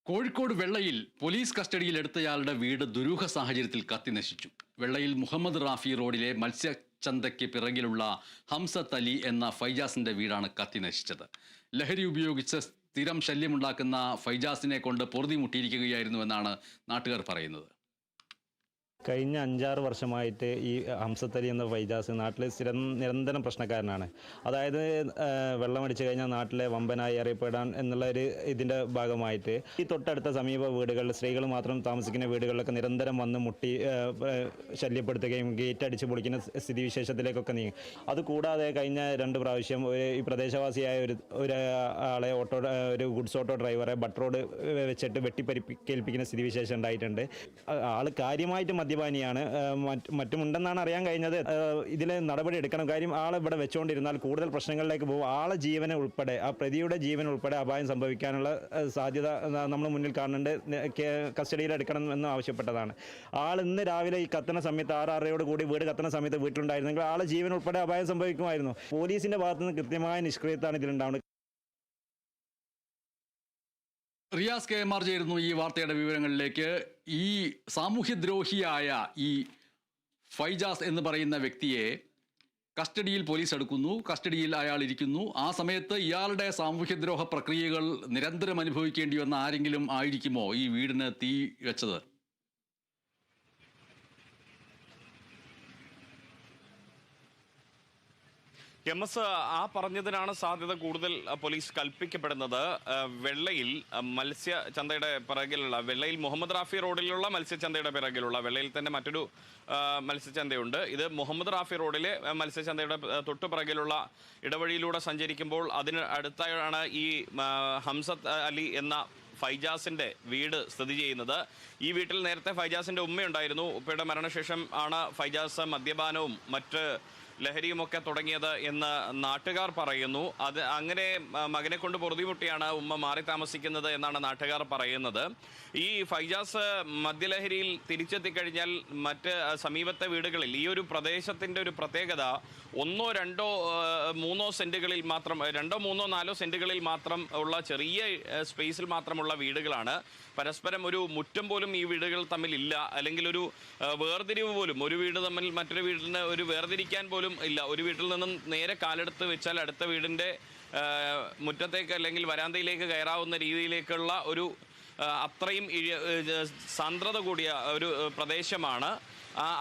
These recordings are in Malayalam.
കോഴിക്കോട് വെള്ളയിൽ പോലീസ് കസ്റ്റഡിയിൽ എടുത്തയാളുടെ വീട് ദുരൂഹ സാഹചര്യത്തിൽ കത്തിനശിച്ചു. വെള്ളയിൽ മുഹമ്മദ് റാഫി റോഡിലെ മത്സ്യചന്തയ്ക്ക് പിറകിലുള്ള ഹംസത്ത് അലി എന്ന ഫൈജാസിന്റെ വീടാണ് കത്തിനശിച്ചത്. ലഹരി ഉപയോഗിച്ച് സ്ഥിരം ശല്യമുണ്ടാക്കുന്ന ഫൈജാസിനെ കൊണ്ട് പൊറുതിമുട്ടിയിരിക്കുകയായിരുന്നുവെന്നാണ് നാട്ടുകാർ പറയുന്നത്. കഴിഞ്ഞ 5-6 വർഷമായിട്ട് ഈ ഹംസത്ത് അലി എന്ന ഫൈജാസ് നാട്ടിൽ നിരന്തരം പ്രശ്നക്കാരനാണ്. അതായത് വെള്ളമടിച്ചു കഴിഞ്ഞാൽ നാട്ടിലെ വമ്പനായി അറിയപ്പെടാൻ എന്നുള്ള ഒരു ഇതിൻ്റെ ഭാഗമായിട്ട് ഈ തൊട്ടടുത്ത സമീപ വീടുകളിൽ സ്ത്രീകൾ മാത്രം താമസിക്കുന്ന വീടുകളിലൊക്കെ നിരന്തരം വന്ന് മുട്ടി ശല്യപ്പെടുത്തുകയും ഗേറ്റ് അടിച്ച് പൊളിക്കുന്ന സ്ഥിതിവിശേഷത്തിലേക്കൊക്കെ നീങ്ങി. അതുകൂടാതെ കഴിഞ്ഞ 2 പ്രാവശ്യം ഈ പ്രദേശവാസിയായ ഒരാളെ ഒരു ഗുഡ്സ് ഓട്ടോ ഡ്രൈവറെ ബട്ട് റോഡ് വെച്ചിട്ട് വെട്ടിപ്പരിക്കേൽപ്പിക്കുന്ന സ്ഥിതിവിശേഷം ഉണ്ടായിട്ടുണ്ട്. ആൾ കാര്യമായിട്ട് മദ്യപാനിയാണ്, മറ്റുമുണ്ടെന്നാണ് അറിയാൻ കഴിഞ്ഞത്. ഇതിൽ നടപടി എടുക്കണം. കാര്യം ആളെ ഇവിടെ വെച്ചുകൊണ്ടിരുന്നാൽ കൂടുതൽ പ്രശ്നങ്ങളിലേക്ക് പോകും. ആളെ ജീവനെ ഉൾപ്പെടെ, ആ പ്രതിയുടെ ജീവൻ ഉൾപ്പെടെ അപായം സംഭവിക്കാനുള്ള സാധ്യത നമ്മൾ മുന്നിൽ കാണുന്നുണ്ട്. കസ്റ്റഡിയിൽ എടുക്കണം എന്ന് ആവശ്യപ്പെട്ടതാണ്. ആൾ ഇന്ന് രാവിലെ ഈ കത്തുന്ന സമയത്ത് 6:30 കൂടി വീട് കത്തുന്ന സമയത്ത് വീട്ടിലുണ്ടായിരുന്നെങ്കിൽ ആളെ ജീവൻ ഉൾപ്പെടെ അപായം സംഭവിക്കുമായിരുന്നു. പോലീസിന്റെ ഭാഗത്തുനിന്ന് കൃത്യമായ നിഷ്ക്രിയത്വമാണ് ഇതിലുണ്ടാവുന്നത്. റിയാസ് KMR ചേരുന്നു ഈ വാർത്തയുടെ വിവരങ്ങളിലേക്ക്. ഈ സാമൂഹ്യദ്രോഹിയായ ഈ ഫൈജാസ് എന്ന് പറയുന്ന വ്യക്തിയെ കസ്റ്റഡിയിൽ പോലീസ് എടുക്കുന്നു, കസ്റ്റഡിയിൽ അയാൾ ഇരിക്കുന്നു. ആ സമയത്ത് ഇയാളുടെ സാമൂഹ്യദ്രോഹ പ്രക്രിയകൾ നിരന്തരം അനുഭവിക്കേണ്ടി വന്ന ആരെങ്കിലും ആയിരിക്കുമോ ഈ വീടിന് തീ വെച്ചത്? MS ആ പറഞ്ഞതിനാണ് സാധ്യത കൂടുതൽ പോലീസ് കൽപ്പിക്കപ്പെടുന്നത്. വെള്ളയിൽ മത്സ്യചന്തയുടെ പിറകിലുള്ള, വെള്ളയിൽ മുഹമ്മദ് റാഫി റോഡിലുള്ള മത്സ്യചന്തയുടെ പിറകിലുള്ള, വെള്ളയിൽ തന്നെ മറ്റൊരു മത്സ്യചന്തയുണ്ട്. ഇത് മുഹമ്മദ് റാഫി റോഡിലെ മത്സ്യചന്തയുടെ തൊട്ടു പിറകിലുള്ള ഇടവഴിയിലൂടെ സഞ്ചരിക്കുമ്പോൾ അതിന് അടുത്തായാണ് ഈ ഹംസത്ത് അലി എന്ന ഫൈജാസിൻ്റെ വീട് സ്ഥിതി ചെയ്യുന്നത്. ഈ വീട്ടിൽ നേരത്തെ ഫൈജാസിൻ്റെ ഉമ്മയുണ്ടായിരുന്നു. ഉപ്പയുടെ മരണശേഷം ആണ് ഫൈജാസ് മദ്യപാനവും മറ്റ് ലഹരിയുമൊക്കെ തുടങ്ങിയത് എന്ന് നാട്ടുകാർ പറയുന്നു. അങ്ങനെ മകനെ കൊണ്ട് പൊറുതിമുട്ടിയാണ് ഉമ്മ മാറി താമസിക്കുന്നത് എന്നാണ് നാട്ടുകാർ പറയുന്നത്. ഈ ഫൈജാസ് മദ്യലഹരിയിൽ തിരിച്ചെത്തിക്കഴിഞ്ഞാൽ മറ്റ് സമീപത്തെ വീടുകളിൽ, ഈ ഒരു പ്രദേശത്തിൻ്റെ ഒരു പ്രത്യേകത 1, 2, 3 സെൻറ്റുകളിൽ മാത്രം, 2, 3, 4 സെൻറ്റുകളിൽ മാത്രം ഉള്ള ചെറിയ സ്പേസിൽ മാത്രമുള്ള വീടുകളാണ്. പരസ്പരം ഒരു മുറ്റം പോലും ഈ വീടുകൾ തമ്മിലില്ല, അല്ലെങ്കിൽ ഒരു വേർതിരിവ് പോലും, ഒരു വീട് തമ്മിൽ മറ്റൊരു വീടിന് ഒരു വേർതിരിക്കാൻ പോലും ഇല്ല. ഒരു വീട്ടിൽ നിന്നും നേരെ കാലെടുത്ത് വെച്ചാൽ അടുത്ത വീടിൻ്റെ മുറ്റത്തേക്ക് അല്ലെങ്കിൽ വരാന്തയിലേക്ക് കയറാവുന്ന രീതിയിലേക്കുള്ള ഒരു അത്രയും സാന്ദ്രത കൂടിയ ഒരു പ്രദേശമാണ്.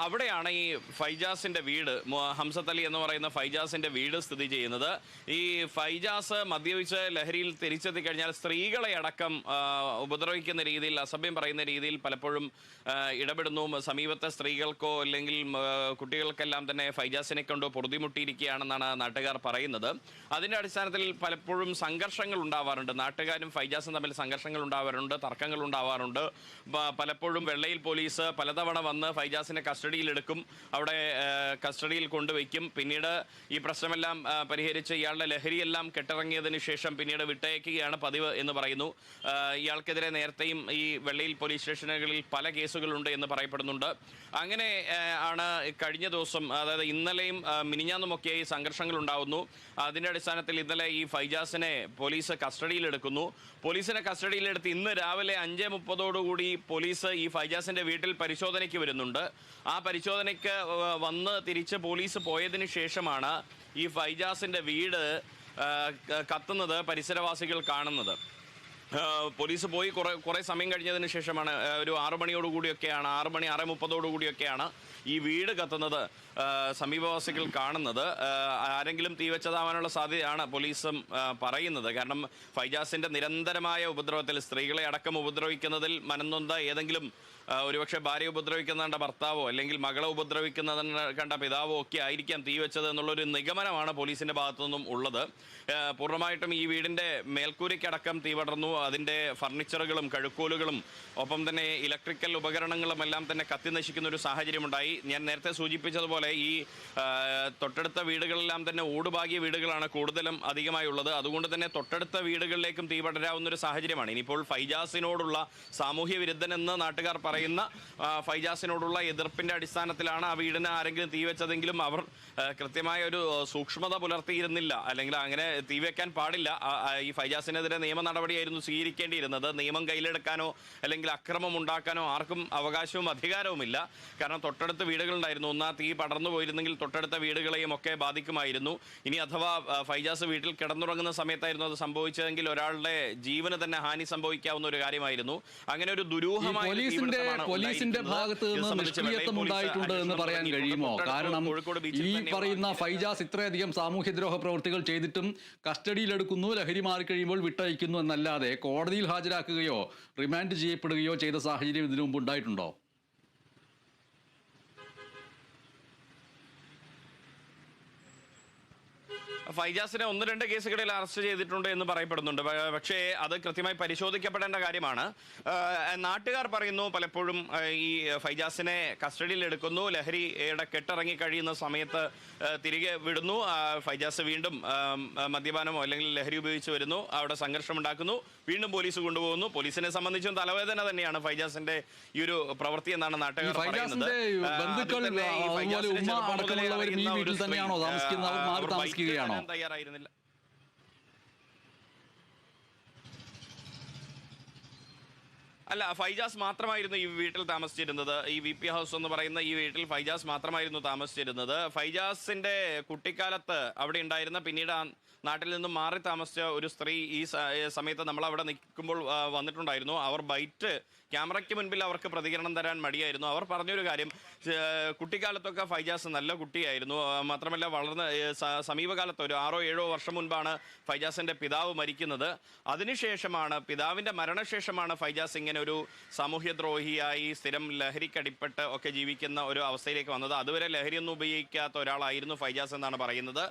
അവിടെയാണ് ഈ ഫൈജാസിൻ്റെ വീട്, ഹംസത്ത് അലി എന്ന് പറയുന്ന ഫൈജാസിൻ്റെ വീട് സ്ഥിതി ചെയ്യുന്നത്. ഈ ഫൈജാസ് മദ്യപിച്ച് ലഹരിയിൽ തിരിച്ചെത്തിക്കഴിഞ്ഞാൽ സ്ത്രീകളെ അടക്കം ഉപദ്രവിക്കുന്ന രീതിയിൽ, അസഭ്യം പറയുന്ന രീതിയിൽ പലപ്പോഴും ഇടപെടുന്നു. സമീപത്തെ സ്ത്രീകൾക്കോ അല്ലെങ്കിൽ കുട്ടികൾക്കെല്ലാം തന്നെ ഫൈജാസിനെ കൊണ്ട് പൊറുതിമുട്ടിയിരിക്കുകയാണെന്നാണ് നാട്ടുകാർ പറയുന്നത്. അതിൻ്റെ അടിസ്ഥാനത്തിൽ പലപ്പോഴും സംഘർഷങ്ങൾ ഉണ്ടാവാറുണ്ട്. നാട്ടുകാരും ഫൈജാസും തമ്മിൽ സംഘർഷങ്ങൾ ഉണ്ടാവാറുണ്ട്, തർക്കങ്ങൾ ഉണ്ടാവാറുണ്ട്. പലപ്പോഴും വെള്ളയിൽ പോലീസ് പലതവണ വന്ന് ഫൈജാസിനെ കസ്റ്റഡിയിലെടുക്കും, അവിടെ കസ്റ്റഡിയിൽ കൊണ്ടുവയ്ക്കും. പിന്നീട് ഈ പ്രശ്നമെല്ലാം പരിഹരിച്ച് ഇയാളുടെ ലഹരിയെല്ലാം കെട്ടിറങ്ങിയതിന് ശേഷം പിന്നീട് വിട്ടയക്കുകയാണ് പതിവ് എന്ന് പറയുന്നു. ഇയാൾക്കെതിരെ നേരത്തെയും ഈ വെള്ളയിൽ പോലീസ് സ്റ്റേഷനുകളിൽ പല കേസുകളുണ്ട് എന്ന് പറയപ്പെടുന്നുണ്ട്. അങ്ങനെ ആണ് കഴിഞ്ഞ ദിവസം, അതായത് ഇന്നലെയും മിനിഞ്ഞാന്നുമൊക്കെയായി സംഘർഷങ്ങൾ ഉണ്ടാകുന്നു. അതിൻ്റെ അടിസ്ഥാനത്തിൽ ഇന്നലെ ഈ ഫൈജാസിനെ പോലീസ് കസ്റ്റഡിയിലെടുക്കുന്നു. പോലീസിനെ കസ്റ്റഡിയിലെടുത്ത് ഇന്ന് രാവിലെ 5:30 പോലീസ് ഈ ഫൈജാസിൻ്റെ വീട്ടിൽ പരിശോധനയ്ക്ക് വരുന്നുണ്ട്. ആ പരിശോധനയ്ക്ക് വന്ന് തിരിച്ച് പോലീസ് പോയതിന് ശേഷമാണ് ഈ ഫൈജാസിൻ്റെ വീട് കത്തുന്നത് പരിസരവാസികൾ കാണുന്നത്. പോലീസ് പോയി കുറേ സമയം കഴിഞ്ഞതിന് ശേഷമാണ്, ഒരു 6 മണിയോടുകൂടിയൊക്കെയാണ്, 6 മണി 6:30 ഈ വീട് കത്തുന്നത് സമീപവാസികൾ കാണുന്നത്. ആരെങ്കിലും തീവച്ചതാവാനുള്ള സാധ്യതയാണ് പോലീസും പറയുന്നത്. കാരണം ഫൈജാസിൻ്റെ നിരന്തരമായ ഉപദ്രവത്തിൽ, സ്ത്രീകളെ അടക്കം ഉപദ്രവിക്കുന്നതിൽ മനംനൊന്ത ഏതെങ്കിലും ഒരുപക്ഷെ ഭാര്യ ഉപദ്രവിക്കുന്ന ഭർത്താവോ അല്ലെങ്കിൽ മകളെ ഉപദ്രവിക്കുന്നതിന് കണ്ട പിതാവോ ഒക്കെ ആയിരിക്കാം തീവച്ചത് എന്നുള്ളൊരു നിഗമനമാണ് പോലീസിൻ്റെ ഭാഗത്തു നിന്നും ഉള്ളത്. പൂർണ്ണമായിട്ടും ഈ വീടിൻ്റെ മേൽക്കൂരയ്ക്കടക്കം തീ പടർന്നു. അതിൻ്റെ ഫർണിച്ചറുകളും കഴുക്കോലുകളും ഒപ്പം തന്നെ ഇലക്ട്രിക്കൽ ഉപകരണങ്ങളും എല്ലാം തന്നെ കത്തി നശിക്കുന്ന ഒരു സാഹചര്യമുണ്ടായി. ഞാൻ നേരത്തെ സൂചിപ്പിച്ചതുപോലെ ഈ തൊട്ടടുത്ത വീടുകളെല്ലാം തന്നെ ഓടുപാകിയ വീടുകളാണ് കൂടുതലും അധികമായി ഉള്ളത്. അതുകൊണ്ട് തന്നെ തൊട്ടടുത്ത വീടുകളിലേക്കും തീ പടരാവുന്നൊരു സാഹചര്യമാണ്. ഇനിയിപ്പോൾ ഫൈജാസിനോടുള്ള സാമൂഹ്യ വിരുദ്ധനെന്ന് നാട്ടുകാർ പറയുന്ന ഫൈജാസിനോടുള്ള എതിർപ്പിൻ്റെ അടിസ്ഥാനത്തിലാണ് ആ വീടിന് ആരെങ്കിലും തീ വെച്ചതെങ്കിലും അവർ കൃത്യമായ ഒരു സൂക്ഷ്മത പുലർത്തിയിരുന്നില്ല, അല്ലെങ്കിൽ അങ്ങനെ തീവെക്കാൻ പാടില്ല. ഈ ഫൈജാസിനെതിരെ നിയമ നടപടിയായിരുന്നു സ്വീകരിക്കേണ്ടിയിരുന്നത്. നിയമം കയ്യിലെടുക്കാനോ അല്ലെങ്കിൽ അക്രമം ഉണ്ടാക്കാനോ ആർക്കും അവകാശവും അധികാരവുമില്ല. കാരണം തൊട്ടടുത്ത് വീടുകളുണ്ടായിരുന്നു. ഒന്നാ തീ പടർന്നു പോയിരുന്നെങ്കിൽ തൊട്ടടുത്ത വീടുകളെയും ഒക്കെ ബാധിക്കുമായിരുന്നു. ഇനി അഥവാ ഫൈജാസ് വീട്ടിൽ കിടന്നുറങ്ങുന്ന സമയത്തായിരുന്നു അത് സംഭവിച്ചതെങ്കിൽ ഒരാളുടെ ജീവന് തന്നെ ഹാനി സംഭവിക്കാവുന്ന ഒരു കാര്യമായിരുന്നു. അങ്ങനെ ഒരു ദുരൂഹമായ പോലീസിന്റെ ഭാഗത്ത് നിന്ന് നിഷ്ക്രിയത്വം ഉണ്ടായിട്ടുണ്ട് എന്ന് പറയാൻ കഴിയുമോ? കാരണം ഈ പറയുന്ന ഫൈജാസ് ഇത്രയധികം സാമൂഹ്യദ്രോഹ പ്രവൃത്തികൾ ചെയ്തിട്ടും കസ്റ്റഡിയിലെടുക്കുന്നു, ലഹരി മാറിക്കഴിയുമ്പോൾ വിട്ടയക്കുന്നു എന്നല്ലാതെ കോടതിയിൽ ഹാജരാക്കുകയോ റിമാൻഡ് ചെയ്യപ്പെടുകയോ ചെയ്ത സാഹചര്യം ഇതിനു മുമ്പ് ഉണ്ടായിട്ടുണ്ടോ? ഫൈജാസിനെ 1-2 കേസുകളിൽ അറസ്റ്റ് ചെയ്തിട്ടുണ്ട് എന്ന് പറയപ്പെടുന്നുണ്ട്. പക്ഷേ അത് കൃത്യമായി പരിശോധിക്കപ്പെടേണ്ട കാര്യമാണ്. നാട്ടുകാർ പറയുന്നു പലപ്പോഴും ഈ ഫൈജാസിനെ കസ്റ്റഡിയിൽ എടുക്കുന്നു, ലഹരിയുടെ കെട്ടിറങ്ങി കഴിയുന്ന സമയത്ത് തിരികെ വിടുന്നു, ഫൈജാസ് വീണ്ടും മദ്യപാനമോ അല്ലെങ്കിൽ ലഹരി ഉപയോഗിച്ച് വരുന്നു, അവിടെ സംഘർഷമുണ്ടാക്കുന്നു, വീണ്ടും പോലീസ് കൊണ്ടുപോകുന്നു. പോലീസിനെ സംബന്ധിച്ചും തലവേദന തന്നെയാണ് ഫൈജാസിന്റെ ഈ ഒരു പ്രവൃത്തി എന്നാണ് നാട്ടുകാർ പറയുന്നത്. തയ്യാറായിരുന്നില്ല. അല്ല, ഫൈജാസ് മാത്രമായിരുന്നു ഈ വീട്ടിൽ താമസിച്ചിരുന്നത്. ഈ VP ഹൗസ് എന്ന് പറയുന്ന ഈ വീട്ടിൽ ഫൈജാസ് മാത്രമായിരുന്നു താമസിച്ചിരുന്നത്. ഫൈജാസിന്റെ കുട്ടിക്കാലത്ത് അവിടെ ഉണ്ടായിരുന്ന, പിന്നീട് നാട്ടിൽ നിന്നും മാറി താമസിച്ച ഒരു സ്ത്രീ ഈ സമയത്ത് നമ്മൾ അവിടെ നിൽക്കുമ്പോൾ വന്നിട്ടുണ്ടായിരുന്നു. അവർ ക്യാമറയ്ക്ക് മുൻപിൽ അവർക്ക് പ്രതികരണം തരാൻ മടിയായിരുന്നു. അവർ പറഞ്ഞൊരു കാര്യം, കുട്ടിക്കാലത്തൊക്കെ ഫൈജാസ് നല്ല കുട്ടിയായിരുന്നു. മാത്രമല്ല വളർന്ന സമീപകാലത്ത് ഒരു 6-7 വർഷം മുൻപാണ് ഫൈജാസിന്റെ പിതാവ് മരിക്കുന്നത്. അതിനുശേഷമാണ്, പിതാവിന്റെ മരണശേഷമാണ് ഫൈജാസ് ഇങ്ങനെ ഒരു സാമൂഹ്യദ്രോഹിയായി സ്ഥിരം ലഹരിക്കടിപ്പെട്ട് ഒക്കെ ജീവിക്കുന്ന ഒരു അവസ്ഥയിലേക്ക് വന്നത്. അതുവരെ ലഹരിയൊന്നും ഉപയോഗിക്കാത്ത ഒരാളായിരുന്നു ഫൈജാസ് എന്നാണ് പറയുന്നത്.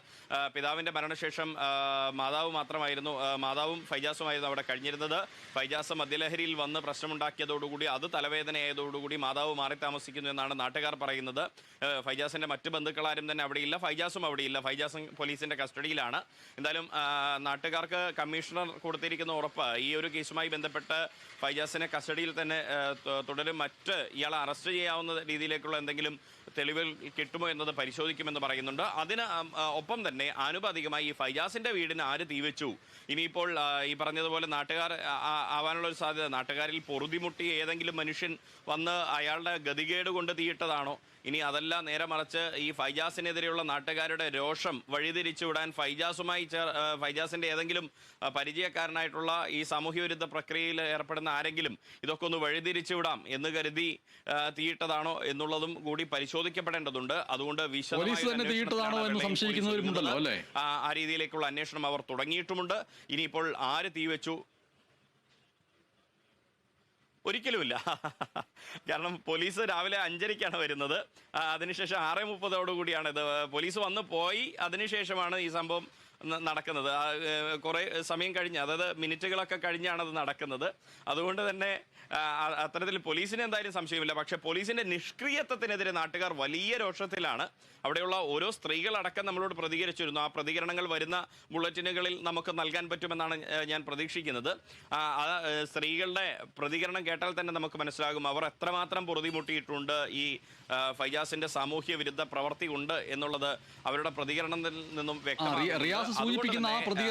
പിതാവിന്റെ മരണശേഷം മാതാവും ഫൈജാസുമായിരുന്നു അവിടെ കഴിഞ്ഞിരുന്നത്. ഫൈജാസ് മദ്യലഹരിയിൽ വന്ന് പ്രശ്നമുണ്ടാക്കിയതോടുകൂടി, അത് തലവേദനയായതോടുകൂടി മാതാവ് മാറി താമസിക്കുന്നു എന്നാണ് നാട്ടുകാർ പറയുന്നത്. ഫൈജാസിന്റെ മറ്റു ബന്ധുക്കളാരും തന്നെ അവിടെയില്ല, ഫൈജാസും അവിടെയില്ല. ഫൈജാസും പോലീസിന്റെ കസ്റ്റഡിയിലാണ്. എന്തായാലും നാട്ടുകാർക്ക് കമ്മീഷണർ കൊടുത്തിരിക്കുന്ന ഉറപ്പ്, ഈ ഒരു കേസുമായി ബന്ധപ്പെട്ട് ഫൈജാസിനെ കസ്റ്റഡിയിൽ തന്നെ തുടരും, ഇയാളെ അറസ്റ്റ് ചെയ്യാവുന്ന രീതിയിലേക്കുള്ള എന്തെങ്കിലും തെളിവുകൾ കിട്ടുമോ എന്നത് പരിശോധിക്കുമെന്ന് പറയുന്നുണ്ട്. അതിന് ഒപ്പം തന്നെ ആനുപാതികമായി ഈ ഫൈജാസിന്റെ വീടിന് ആര് തീവെച്ചു, ഇനിയിപ്പോൾ ഈ പറഞ്ഞതുപോലെ നാട്ടുകാർ ആവാനുള്ള ഒരു സാധ്യത, നാട്ടുകാരിൽ പൊറുതിമുട്ടി ഏതെങ്കിലും മനുഷ്യൻ വന്ന് അയാളുടെ ഗതികേട് കൊണ്ട് തീയിട്ടതാണോ, ഇനി അതല്ല നേരെ മറിച്ച് ഈ ഫൈജാസിനെതിരെയുള്ള നാട്ടുകാരുടെ രോഷം വഴിതിരിച്ചുവിടാൻ ഫൈജാസിന്റെ ഏതെങ്കിലും പരിചയക്കാരനായിട്ടുള്ള ഈ സാമൂഹ്യ വിരുദ്ധ പ്രക്രിയയിൽ ഏർപ്പെടുന്ന ആരെങ്കിലും ഇതൊക്കെ ഒന്ന് വഴിതിരിച്ചുവിടാം എന്ന് കരുതി തീയിട്ടതാണോ എന്നുള്ളതും കൂടി പരിശോധിക്കപ്പെടേണ്ടതുണ്ട്. അതുകൊണ്ട് ആ രീതിയിലേക്കുള്ള അന്വേഷണം അവർ തുടങ്ങിയിട്ടുമുണ്ട്. ഇനിയിപ്പോൾ ആര് തീവെച്ചു, ഒരിക്കലുമില്ല. കാരണം പോലീസ് രാവിലെ 5:30-ക്കാണ് വരുന്നത്. അതിനുശേഷം 6:30 ഇത് പോലീസ് വന്ന് പോയി. അതിനുശേഷമാണ് ഈ സംഭവം നടക്കുന്നത്. കുറേ സമയം കഴിഞ്ഞ്, അതായത് മിനിറ്റുകളൊക്കെ കഴിഞ്ഞാണ് അത് നടക്കുന്നത്. അതുകൊണ്ട് തന്നെ അത്തരത്തിൽ പോലീസിന് എന്തായാലും സംശയമില്ല. പക്ഷേ പോലീസിന്റെ നിഷ്ക്രിയത്വത്തിനെതിരെ നാട്ടുകാർ വലിയ രോഷത്തിലാണ്. അവിടെയുള്ള ഓരോ സ്ത്രീകളടക്കം നമ്മളോട് പ്രതികരിച്ചിരുന്നു. ആ പ്രതികരണങ്ങൾ വരുന്ന ബുള്ളറ്റിനുകളിൽ നമുക്ക് നൽകാൻ പറ്റുമെന്നാണ് ഞാൻ പ്രതീക്ഷിക്കുന്നത്. സ്ത്രീകളുടെ പ്രതികരണം കേട്ടാൽ തന്നെ നമുക്ക് മനസ്സിലാകും അവർ എത്രമാത്രം പൊറുതിമുട്ടിയിട്ടുണ്ട്, ഈ ഫൈജാസിന്റെ സാമൂഹ്യ വിരുദ്ധ പ്രവൃത്തി ഉണ്ട് എന്നുള്ളത് അവരുടെ പ്രതികരണത്തിൽ നിന്നും വ്യക്തമാണ്.